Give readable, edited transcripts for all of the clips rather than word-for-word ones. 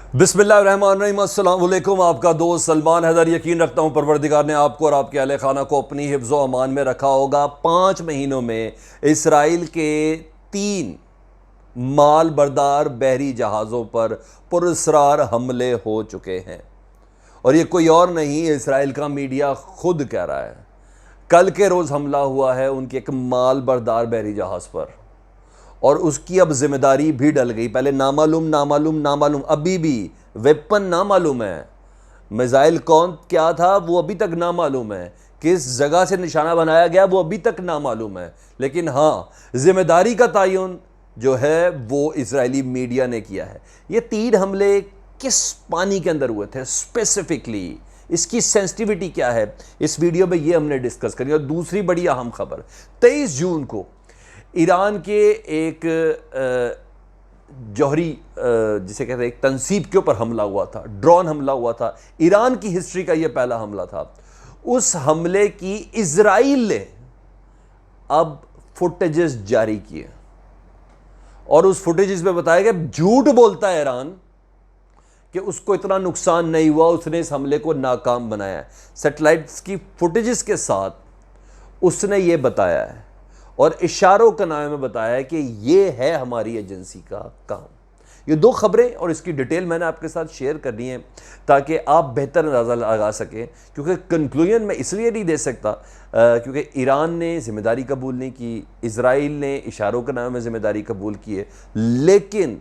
बिस्मिल्लाहिर्रहमानिर्रहीम, अस्सलाम वालेकुम। आपका दोस्त सलमान हैदर। यकीन रखता हूँ परवरदिगार ने आपको और आपके अहले खाना को अपनी हिफ्ज़ व अमान में रखा होगा। 5 महीनों में इसराइल के 3 माल बरदार बहरी जहाज़ों पर पुरस्रार हमले हो चुके हैं और ये कोई और नहीं, इसराइल का मीडिया खुद कह रहा है। कल के रोज़ हमला हुआ है उनके एक माल बरदार बहरी जहाज़ पर और उसकी अब जिम्मेदारी भी डल गई। पहले नामालूम नामालूम नामालूम, अभी भी वेपन नामालूम है, मिसाइल कौन क्या था वो अभी तक नामालूम है, किस जगह से निशाना बनाया गया वो अभी तक नामालूम है। लेकिन हाँ, जिम्मेदारी का तयन जो है वो इजरायली मीडिया ने किया है। ये 3 हमले किस पानी के अंदर हुए थे स्पेसिफिकली, इसकी सेंसिटिविटी क्या है, इस वीडियो में ये हमने डिस्कस करी। और दूसरी बड़ी अहम खबर, 23 जून को ईरान के एक जौहरी जिसे कहते हैं एक तंसीब के ऊपर हमला हुआ था, ड्रोन हमला हुआ था। ईरान की हिस्ट्री का यह पहला हमला था। उस हमले की इजराइल ने अब फुटेजेस जारी किए और उस फुटेजेस में बताया गया, झूठ बोलता है ईरान कि उसको इतना नुकसान नहीं हुआ, उसने इस हमले को नाकाम बनाया है। सैटेलाइट्स की फुटेजेस के साथ उसने ये बताया है और इशारों का नाम में बताया है कि ये है हमारी एजेंसी का काम। ये 2 खबरें और इसकी डिटेल मैंने आपके साथ शेयर करनी है ताकि आप बेहतर अंदाज़ा लगा सकें, क्योंकि कंक्लूजन मैं इसलिए नहीं दे सकता क्योंकि ईरान ने जिम्मेदारी कबूल नहीं की, इजराइल ने इशारों के नाम में जिम्मेदारी कबूल की है। लेकिन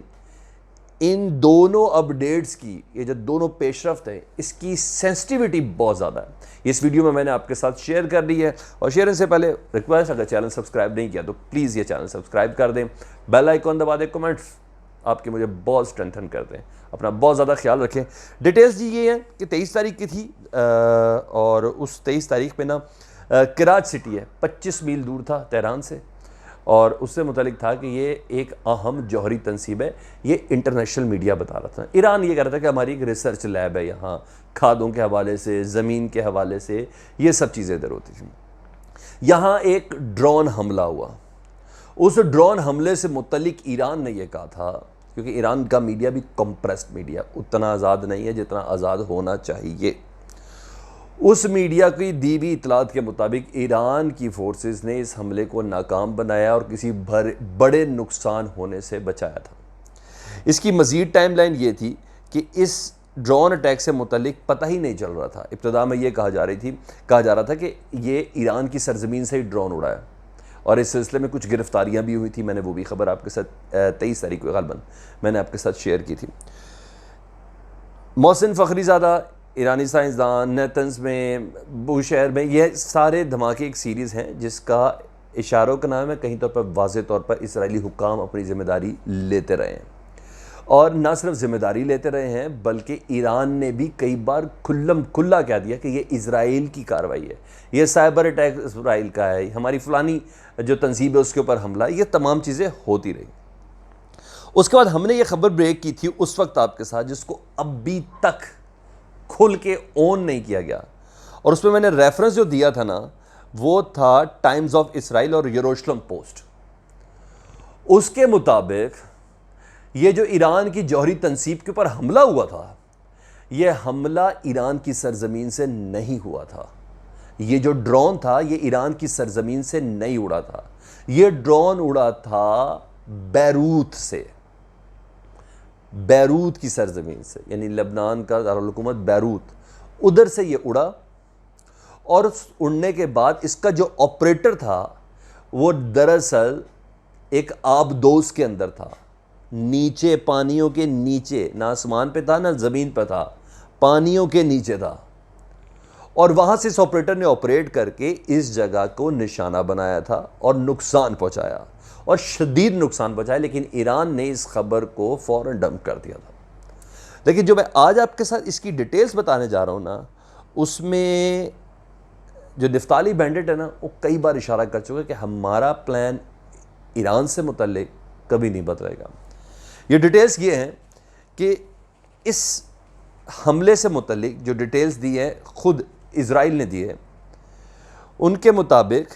इन दोनों अपडेट्स की, ये जो दोनों पेशरफ्त है, इसकी सेंसिटिविटी बहुत ज़्यादा है। इस वीडियो में मैंने आपके साथ शेयर कर दी है। और शेयर से पहले रिक्वेस्ट, अगर चैनल सब्सक्राइब नहीं किया तो प्लीज़ ये चैनल सब्सक्राइब कर दें, बेल आइकॉन दबा दें, कमेंट्स आपके मुझे बहुत स्ट्रेंथन कर दें। अपना बहुत ज़्यादा ख्याल रखें। डिटेल्स जी ये है कि 23 तारीख की थी और उस 23 तारीख पे ना कराच सिटी है, 25 मील दूर था तेहरान से, और उससे मुतालिक था कि ये एक अहम जौहरी तंसीब है। ये इंटरनेशनल मीडिया बता रहा था। ईरान ये कह रहा था कि हमारी एक रिसर्च लैब है यहाँ, खादों के हवाले से, ज़मीन के हवाले से, ये सब चीज़ें इधर होती थी। यहाँ एक ड्रोन हमला हुआ। उस ड्रोन हमले से मुतलिक ईरान ने यह कहा था, क्योंकि ईरान का मीडिया भी कंप्रेस्ड मीडिया, उतना आज़ाद नहीं है जितना आज़ाद होना चाहिए। उस मीडिया की दी हुई इतलात के मुताबिक ईरान की फोर्सेस ने इस हमले को नाकाम बनाया और किसी बड़े नुकसान होने से बचाया था। इसकी मज़ीद टाइमलाइन ये थी कि इस ड्रोन अटैक से मुतलिक पता ही नहीं चल रहा था। इब्तिदा में ये कहा जा रहा था कि ये ईरान की सरजमीन से ही ड्रोन उड़ाया और इस सिलसिले में कुछ गिरफ्तारियाँ भी हुई थी। मैंने वो भी खबर आपके साथ 23 तारीख को ग़ालिबन मैंने आपके साथ शेयर की थी। मोहसिन फ़खरीज़ादा, ईरानी साइंसदान, नेतन्स में, बूशहर में, यह सारे धमाके एक सीरीज़ हैं जिसका इशारों का नाम है। कहीं तौर पर वाज़े तौर पर इसराइली हुक्काम अपनी ज़िम्मेदारी लेते रहे हैं और न सिर्फ ज़िम्मेदारी लेते रहे हैं बल्कि ईरान ने भी कई बार खुल्ला कह दिया कि ये इज़राइल की कार्रवाई है, ये साइबर अटैक इसराइल का है, हमारी फ़लानी जो तंजीब है उसके ऊपर हमला, ये तमाम चीज़ें होती रही। उसके बाद हमने ये खबर ब्रेक की थी उस वक्त आपके साथ, जिसको अभी तक खुल के ऑन नहीं किया गया, और उसमें मैंने रेफरेंस जो दिया था ना वो था टाइम्स ऑफ इसराइल और यरूशलेम पोस्ट। उसके मुताबिक ये जो ईरान की जौहरी तंसीब के ऊपर हमला हुआ था, ये हमला ईरान की सरजमीन से नहीं हुआ था। ये जो ड्रोन था ये ईरान की सरजमीन से नहीं उड़ा था, ये ड्रोन उड़ा था बैरूत से, बैरूत की सरजमीन से, यानी लेबनान का दारुल हुकूमत बैरूत, उधर से ये उड़ा। और उड़ने के बाद इसका जो ऑपरेटर था वो दरअसल एक आबदोस के अंदर था, नीचे, पानियों के नीचे, ना आसमान पे था ना ज़मीन पे था, पानियों के नीचे था। और वहाँ से इस ऑपरेटर ने ऑपरेट करके इस जगह को निशाना बनाया था और नुकसान पहुँचाया, और शदीद नुकसान पहुँचाया। लेकिन ईरान ने इस खबर को फ़ौरन डंप कर दिया था। लेकिन जो मैं आज आपके साथ इसकी डिटेल्स बताने जा रहा हूँ ना, उसमें जो निफ्ताली बैंडेट है ना, वो कई बार इशारा कर चुका है कि हमारा प्लान ईरान से मुतल्लिक कभी नहीं बदलेगा। ये डिटेल्स ये हैं कि इस हमले से मुतल्लिक जो डिटेल्स दी है खुद इज़राइल ने दी है, उनके मुताबिक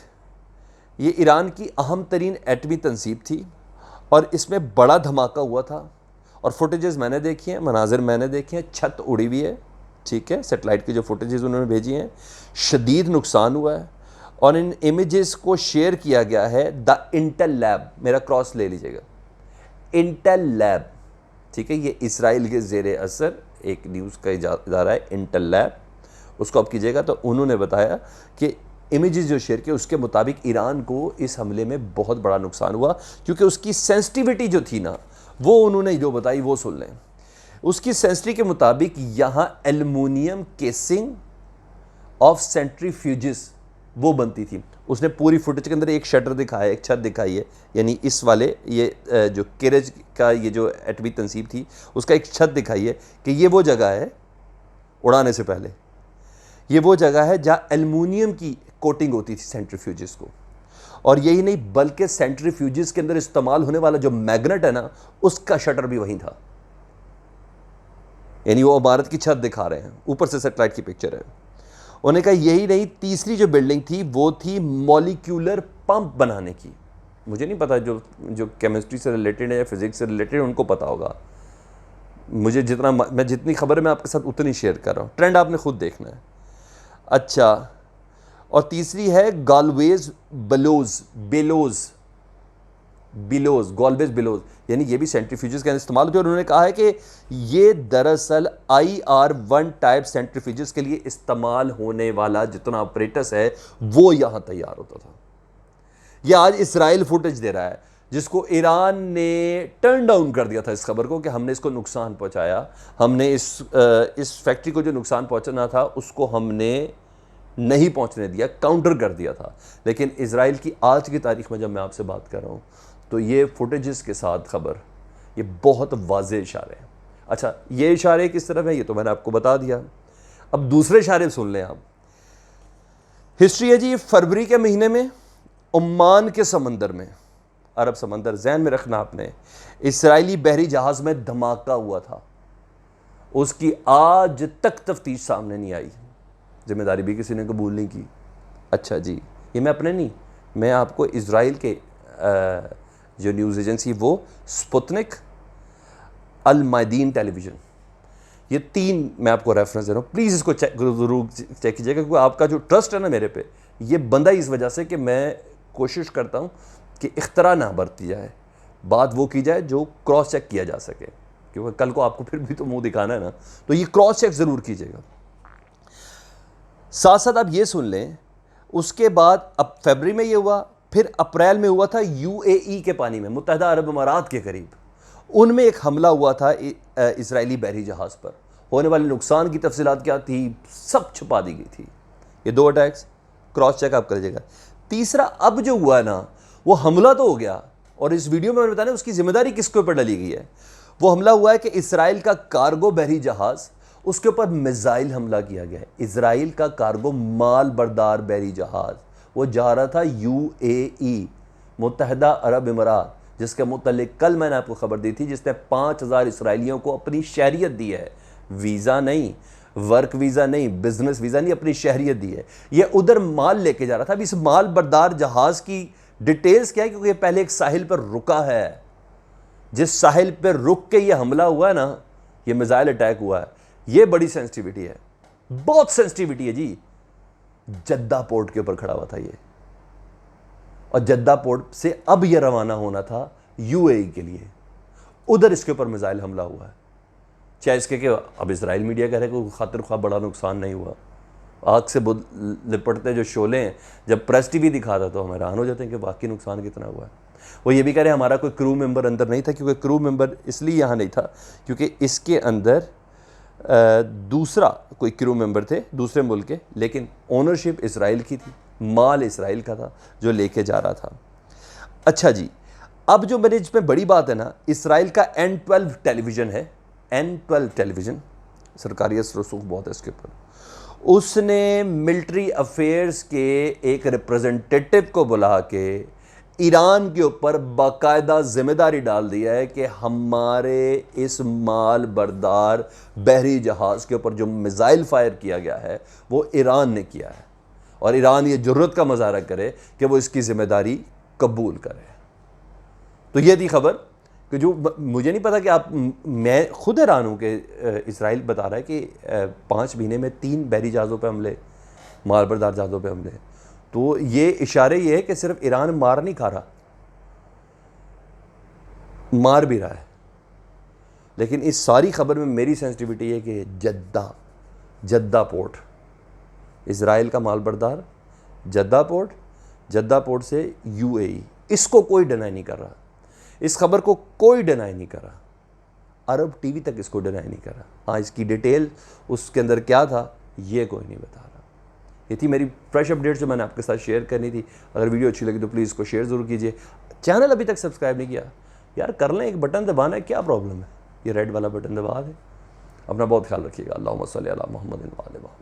ये ईरान की अहम तरीन एटमी तंसीब थी और इसमें बड़ा धमाका हुआ था और फुटेजेस मैंने देखी हैं, मनाजिर मैंने देखे हैं, छत उड़ी हुई है, ठीक है, सेटेलाइट की जो फुटेजेस उन्होंने भेजी हैं, शदीद नुकसान हुआ है और इन इमेजेस को शेयर किया गया है द इंटेल लैब, मेरा क्रॉस ले लीजिएगा, इंटेल लैब, ठीक है, ये इसराइल के ज़ेरे असर एक न्यूज़ का इदारा है इंटेल लैब, उसको आप कीजिएगा। तो उन्होंने बताया कि इमेजेस जो शेयर किए उसके मुताबिक ईरान को इस हमले में बहुत बड़ा नुकसान हुआ, क्योंकि उसकी सेंसिटिविटी जो थी ना, वो उन्होंने जो बताई वो सुन लें। उसकी सेंसिटिविटी के मुताबिक यहाँ एल्युमिनियम केसिंग ऑफ सेंट्रीफ्यूजेस वो बनती थी। उसने पूरी फुटेज के अंदर एक शटर दिखाया, एक छत दिखाई है, यानी इस वाले ये जो केरेज का ये जो एटमी तनसीब थी उसका एक छत दिखाई है कि ये वो जगह है, उड़ाने से पहले ये वो जगह है जहाँ एल्युमिनियम की कोटिंग होती थी सेंट्रीफ्यूजेस को। और यही नहीं बल्कि सेंट्रीफ्यूजेस के अंदर इस्तेमाल होने वाला जो मैग्नेट है ना, उसका शटर भी वहीं था, यानी वो इमारत की छत दिखा रहे हैं, ऊपर से सेटेलाइट की पिक्चर है। उन्होंने कहा यही नहीं, तीसरी जो बिल्डिंग थी वो थी मॉलिक्यूलर पंप बनाने की। मुझे नहीं पता, जो केमिस्ट्री से रिलेटेड है या फिजिक्स से रिलेटेड है उनको पता होगा, मुझे मैं जितनी खबर है मैं आपके साथ उतनी शेयर कर रहा हूँ, ट्रेंड आपने खुद देखना है। अच्छा, और तीसरी है गॉलवेज बिलोज, यानी ये भी सेंट्रीफ्यूजेस का इस्तेमाल होता है। और उन्होंने कहा है कि ये दरअसल IR-1 टाइप सेंट्रीफ्यूजेस के लिए इस्तेमाल होने वाला जितना ऑपरेटस है वो यहाँ तैयार होता था। ये आज इसराइल फुटेज दे रहा है, जिसको ईरान ने टर्न डाउन कर दिया था इस खबर को कि हमने इसको नुकसान पहुँचाया, हमने इस फैक्ट्री को जो नुकसान पहुँचाना था उसको हमने नहीं पहुँचने दिया, काउंटर कर दिया था। लेकिन इसराइल की आज की तारीख में जब मैं आपसे बात कर रहा हूँ तो ये फुटेजेस के साथ खबर, ये बहुत वाज़ेह इशारे हैं। अच्छा, ये इशारे किस तरफ है ये तो मैंने आपको बता दिया। अब दूसरे इशारे सुन लें आप। हिस्ट्री है जी, फरवरी के महीने में ओमान के समंदर में, अरब समंदर जहन में रखना आपने, इसराइली बहरी जहाज़ में धमाका हुआ था। उसकी आज तक तफ्तीश सामने नहीं आई, जिम्मेदारी भी किसी ने कबूल नहीं की। अच्छा जी, ये मैं अपने नहीं, मैं आपको इसराइल के जो न्यूज़ एजेंसी वो स्पुतनिक, अल मायदीन टेलीविज़न, ये 3 मैं आपको रेफरेंस दे रहा हूँ, प्लीज़ इसको ज़रूर चेक कीजिएगा, क्योंकि आपका जो ट्रस्ट है ना मेरे पे, ये बंदा इस वजह से कि मैं कोशिश करता हूँ कि इख्तरा ना बरती जाए, बात वो की जाए जो क्रॉस चेक किया जा सके, क्योंकि कल को आपको फिर भी तो मुंह दिखाना है ना, तो ये क्रॉस चेक ज़रूर कीजिएगा। साथ साथ आप ये सुन लें, उसके बाद अब फरवरी में ये हुआ, फिर अप्रैल में हुआ था UAE के पानी में, मुत्तहदा अरब अमारात के करीब, उनमें एक हमला हुआ था इसराइली बहरी जहाज़ पर। होने वाले नुकसान की तफसीलात क्या थी सब छुपा दी गई थी। ये 2 अटैक्स क्रॉस चेक आप कर लीजिएगा। तीसरा अब जो हुआ है ना, वो हमला तो हो गया, और इस वीडियो में मैंने बताया उसकी जिम्मेदारी किसके ऊपर डाली गई है। वो हमला हुआ है कि इसराइल का कार्गो बहरी जहाज़, उसके ऊपर मिसाइल हमला किया गया है। इसराइल का कार्गो माल बरदार बहरी जहाज़ वो जा रहा था UAE, मुत्तहदा अरब अमारात, जिसके मुतल्लिक कल मैंने आपको खबर दी थी, जिसने 5000 इसराइलियों को अपनी शहरियत दी है, वीज़ा नहीं, वर्क वीज़ा नहीं, बिजनेस वीज़ा नहीं, अपनी शहरियत दी है। ये उधर माल लेके जा रहा था। अब इस माल बरदार जहाज़ की डिटेल्स क्या है, क्योंकि ये पहले एक साहिल पर रुका है, जिस साहिल पर रुक के ये हमला हुआ है ना, ये मिसाइल अटैक हुआ है, ये बड़ी सेंसिटिविटी है, बहुत सेंसिटिविटी है जी। जद्दा पोर्ट के ऊपर खड़ा हुआ था ये, और जद्दा पोर्ट से अब ये रवाना होना था UAE के लिए, उधर इसके ऊपर मिसाइल हमला हुआ है। चाहे इसके कि अब इसराइल मीडिया कह रहे हैं कि खातिर ख्वाह बड़ा नुकसान नहीं हुआ, आग से लिपटते जो शोले हैं, जब प्रेस TV दिखाता तो हम हैरान हो जाते हैं कि वाकई नुकसान कितना हुआ है। वो ये भी कह रहे हैं हमारा कोई क्रू मेंबर अंदर नहीं था, क्योंकि क्रू मेंबर इसलिए यहाँ नहीं था क्योंकि इसके अंदर दूसरा कोई क्रू मेंबर थे दूसरे मुल्क के, लेकिन ओनरशिप इसराइल की थी, माल इसराइल का था जो लेके जा रहा था। अच्छा जी, अब जो मेरे इसमें बड़ी बात है ना, इसराइल का N12 टेलीविज़न है, N12 टेलीविज़न, सरकारी रसूख बहुत है इसके ऊपर, उसने मिलिट्री अफेयर्स के एक रिप्रेजेंटेटिव को बुला के ईरान के ऊपर बाकायदा जिम्मेदारी डाल दिया है कि हमारे इस माल बरदार बहरी जहाज़ के ऊपर जो मिसाइल फायर किया गया है वो ईरान ने किया है, और ईरान ये जुर्रत का मुजाहरा करे कि वो इसकी जिम्मेदारी कबूल करे। तो ये थी खबर कि जो मुझे नहीं पता कि आप, मैं खुद हैरान हूँ कि इसराइल बता रहा है कि 5 महीने में 3 बहरी जहाज़ों पे हमले, मालबरदार जहाज़ों पे हमले। तो ये इशारे ये है कि सिर्फ ईरान मार नहीं खा रहा, मार भी रहा है। लेकिन इस सारी खबर में मेरी सेंसिटिविटी है कि जद्दा पोर्ट, इसराइल का मालबरदार जद्दा पोर्ट से UAE, इसको कोई डिनाई नहीं कर रहा, इस खबर को कोई डिनाई नहीं कर रहा, अरब टीवी तक इसको डिनाई नहीं कर रहा। हाँ, इसकी डिटेल उसके अंदर क्या था ये कोई नहीं बता रहा। ये थी मेरी फ्रेश अपडेट जो मैंने आपके साथ शेयर करनी थी। अगर वीडियो अच्छी लगी तो प्लीज़ इसको शेयर ज़रूर कीजिए। चैनल अभी तक सब्सक्राइब नहीं किया यार, कर लें, एक बटन दबाना है, क्या प्रॉब्लम है, ये रेड वाला बटन दबा दें। अपना बहुत ख्याल रखिएगा। अल्लाहुम्मा सल्ली अला मुहम्मद व आले मुहम्मद।